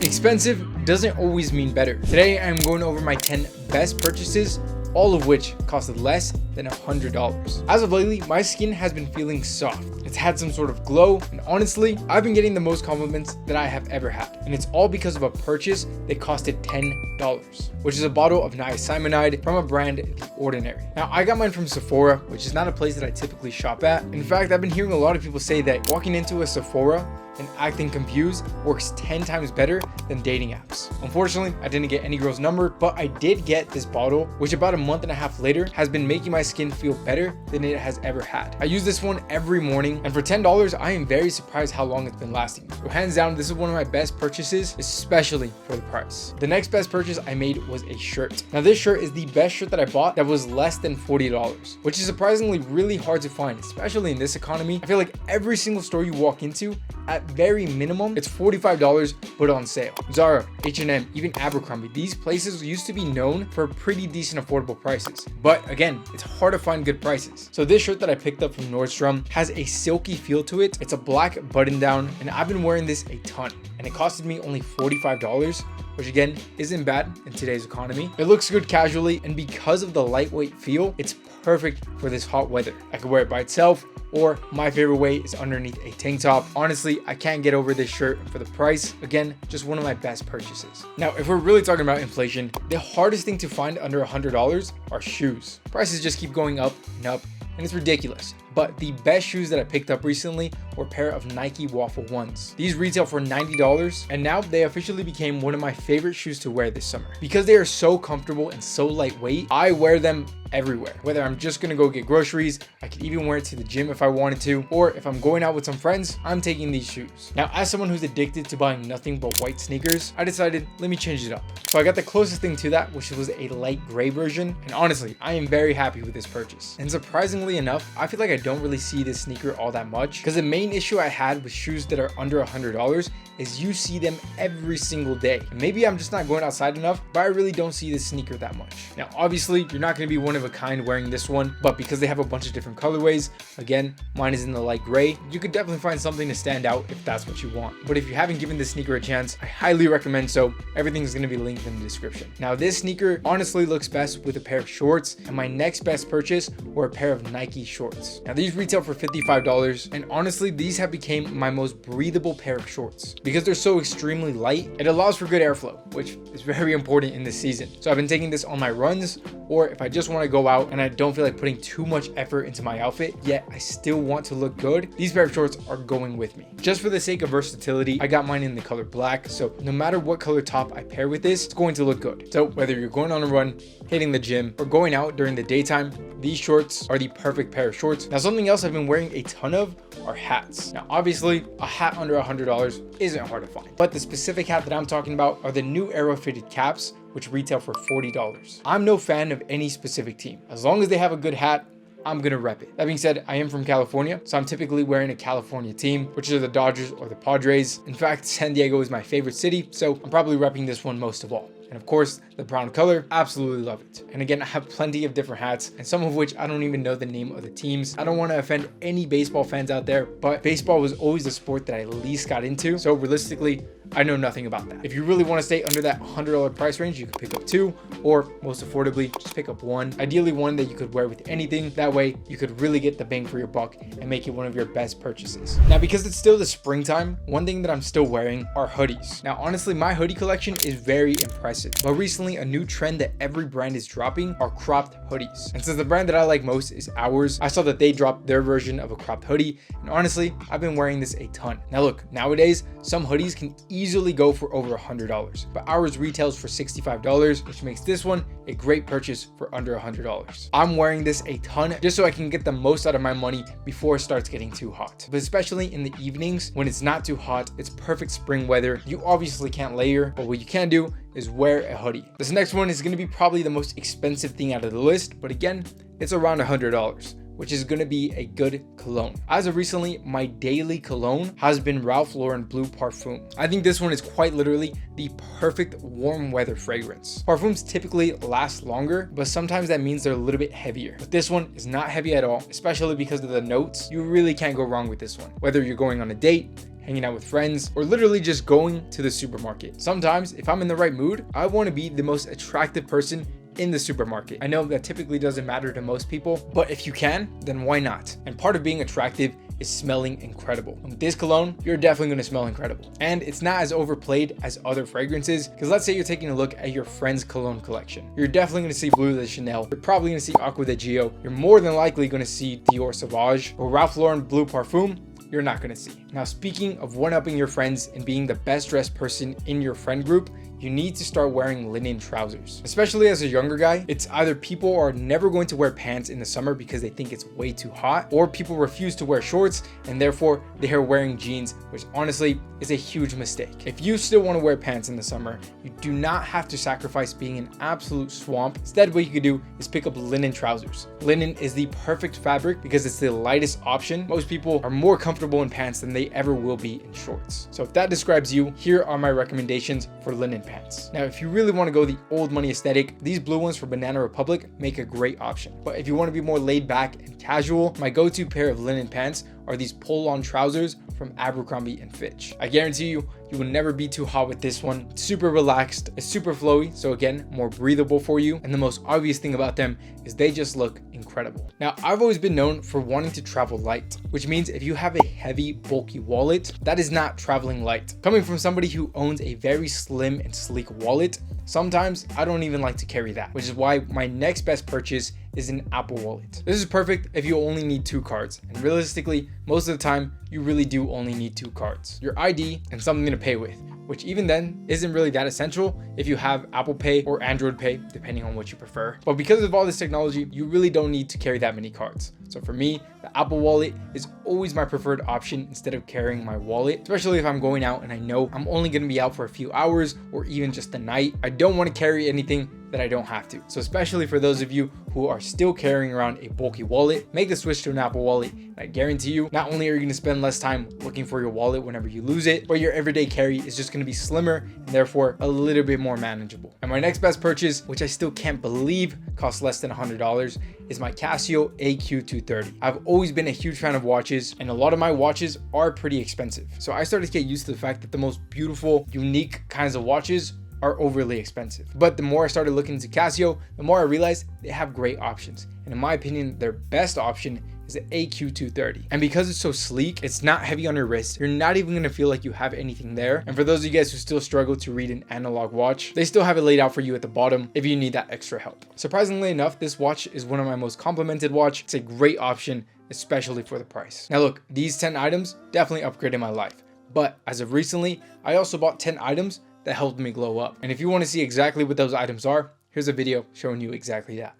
Expensive doesn't always mean better. Today I'm going over my 10 best purchases, all of which costed less than $100. As of lately, my skin has been feeling soft. It's had some sort of glow, and honestly, I've been getting the most compliments that I have ever had. And it's all because of a purchase that costed $10, which is a bottle of niacinamide from a brand, The Ordinary. Now, I got mine from Sephora, which is not a place that I typically shop at. In fact, I've been hearing a lot of people say that walking into a Sephora and acting confused works 10 times better than dating apps. Unfortunately, I didn't get any girl's number, but I did get this bottle, which about a month and a half later has been making my skin feel better than it has ever had. I use this one every morning, and for $10, I am very surprised how long it's been lasting. So hands down, this is one of my best purchases, especially for the price. The next best purchase I made was a shirt. Now this shirt is the best shirt that I bought that was less than $40, which is surprisingly really hard to find, especially in this economy. I feel like every single store you walk into, at very minimum, it's $45 but on sale. Zara, H&M, even Abercrombie, these places used to be known for pretty decent affordable prices. But again, it's hard to find good prices. So this shirt that I picked up from Nordstrom has a silky feel to it. It's a black button down, and I've been wearing this a ton. And it costed me only $45, which again, isn't bad in today's economy. It looks good casually, and because of the lightweight feel, it's perfect for this hot weather. I could wear it by itself, or my favorite way is underneath a tank top. Honestly, I can't get over this shirt for the price. Again, just one of my best purchases. Now, if we're really talking about inflation, the hardest thing to find under $100 are shoes. Prices just keep going up and up, and it's ridiculous. But the best shoes that I picked up recently were a pair of Nike Waffle 1s. These retail for $90, and now they officially became one of my favorite shoes to wear this summer. Because they are so comfortable and so lightweight, I wear them everywhere. Whether I'm just gonna go get groceries, I could even wear it to the gym if I wanted to, or if I'm going out with some friends, I'm taking these shoes. Now, as someone who's addicted to buying nothing but white sneakers, I decided, let me change it up. So I got the closest thing to that, which was a light gray version, and honestly, I am very happy with this purchase. And surprisingly enough, I feel like I don't really see this sneaker all that much, because the main issue I had with shoes that are under $100 is you see them every single day. And maybe I'm just not going outside enough, but I really don't see this sneaker that much. Now, obviously, you're not going to be one of a kind wearing this one, but because they have a bunch of different colorways, again, mine is in the light gray, you could definitely find something to stand out if that's what you want. But if you haven't given this sneaker a chance, I highly recommend so. Everything is going to be linked in the description. Now, this sneaker honestly looks best with a pair of shorts, and my next best purchase were a pair of Nike shorts. Now, these retail for $55, and honestly, these have become my most breathable pair of shorts. Because they're so extremely light, it allows for good airflow, which is very important in this season. So I've been taking this on my runs, or if I just want to go out and I don't feel like putting too much effort into my outfit, yet I still want to look good, these pair of shorts are going with me. Just for the sake of versatility, I got mine in the color black, so no matter what color top I pair with this, it's going to look good. So whether you're going on a run, hitting the gym, or going out during the daytime, these shorts are the perfect pair of shorts. Now, something else I've been wearing a ton of are hats. Now, obviously, a hat under $100 isn't hard to find, but the specific hat that I'm talking about are the new Aero fitted caps, which retail for $40. I'm no fan of any specific team. As long as they have a good hat, I'm gonna rep it. That being said, I am from California, so I'm typically wearing a California team, which are the Dodgers or the Padres. In fact, San Diego is my favorite city, so I'm probably repping this one most of all. And of course, the brown color, absolutely love it. And again, I have plenty of different hats, and some of which I don't even know the name of the teams. I don't want to offend any baseball fans out there, but baseball was always a sport that I at least got into. So realistically, I know nothing about that. If you really want to stay under that $100 price range, you can pick up two, or most affordably, just pick up one. Ideally, one that you could wear with anything. That way, you could really get the bang for your buck and make it one of your best purchases. Now, because it's still the springtime, one thing that I'm still wearing are hoodies. Now, honestly, my hoodie collection is very impressive. But recently, a new trend that every brand is dropping are cropped hoodies. And since the brand that I like most is Ours, I saw that they dropped their version of a cropped hoodie. And honestly, I've been wearing this a ton. Now look, nowadays, some hoodies can easily go for over $100, but Ours retails for $65, which makes this one a great purchase for under $100. I'm wearing this a ton just so I can get the most out of my money before it starts getting too hot. But especially in the evenings when it's not too hot, it's perfect spring weather. You obviously can't layer, but what you can do is wear a hoodie. This next one is going to be probably the most expensive thing out of the list, but again, it's around $100. which is going to be a good cologne. As of recently, my daily cologne has been Ralph Lauren Blue Parfum. I think this one is quite literally the perfect warm weather fragrance. Parfums typically last longer, but sometimes that means they're a little bit heavier. But this one is not heavy at all, especially because of the notes. You really can't go wrong with this one. Whether you're going on a date, hanging out with friends, or literally just going to the supermarket. Sometimes, if I'm in the right mood, I want to be the most attractive person in the supermarket. I know that typically doesn't matter to most people, but if you can, then why not? And part of being attractive is smelling incredible. And with this cologne, you're definitely going to smell incredible. And it's not as overplayed as other fragrances, because let's say you're taking a look at your friend's cologne collection. You're definitely going to see Bleu de Chanel. You're probably going to see Acqua di Gio. You're more than likely going to see Dior Sauvage or Ralph Lauren Blue Parfum. You're not going to see. Now, speaking of one-upping your friends and being the best dressed person in your friend group, you need to start wearing linen trousers. Especially as a younger guy, it's either people are never going to wear pants in the summer because they think it's way too hot, or people refuse to wear shorts and therefore they are wearing jeans, which honestly is a huge mistake. If you still want to wear pants in the summer, you do not have to sacrifice being an absolute swamp. Instead, what you could do is pick up linen trousers. Linen is the perfect fabric because it's the lightest option. Most people are more comfortable in pants than they ever will be in shorts. So if that describes you, here are my recommendations for linen pants. Now, if you really want to go the old money aesthetic, these blue ones from Banana Republic make a great option. But if you want to be more laid back and casual, my go-to pair of linen pants are these pull-on trousers from Abercrombie & Fitch. I guarantee you, you will never be too hot with this one. It's super relaxed, it's super flowy, so again, more breathable for you. And the most obvious thing about them is they just look incredible. Now, I've always been known for wanting to travel light, which means if you have a heavy, bulky wallet, that is not traveling light. Coming from somebody who owns a very slim and sleek wallet, sometimes I don't even like to carry that, which is why my next best purchase is an Apple Wallet. This is perfect if you only need 2 cards, and realistically, most of the time, you really do only need 2 cards. Your ID and something to pay with, which even then isn't really that essential if you have Apple Pay or Android Pay, depending on what you prefer. But because of all this technology, you really don't need to carry that many cards. So for me, the Apple Wallet is always my preferred option instead of carrying my wallet, especially if I'm going out and I know I'm only going to be out for a few hours or even just a night. I don't want to carry anything that I don't have to. So especially for those of you who are still carrying around a bulky wallet, make the switch to an Apple Wallet. And I guarantee you, not only are you going to spend less time looking for your wallet whenever you lose it, but your everyday carry is just going to be slimmer and therefore a little bit more manageable. And my next best purchase, which I still can't believe costs less than $100, is my Casio AQ230. I've always been a huge fan of watches, and a lot of my watches are pretty expensive. So I started to get used to the fact that the most beautiful, unique kinds of watches are overly expensive. But the more I started looking into Casio, the more I realized they have great options. And in my opinion, their best option is the AQ230. And because it's so sleek, it's not heavy on your wrist. You're not even gonna feel like you have anything there. And for those of you guys who still struggle to read an analog watch, they still have it laid out for you at the bottom if you need that extra help. Surprisingly enough, this watch is one of my most complimented watch. It's a great option, especially for the price. Now look, these 10 items definitely upgraded my life. But as of recently, I also bought 10 items that helped me glow up. And if you want to see exactly what those items are, here's a video showing you exactly that.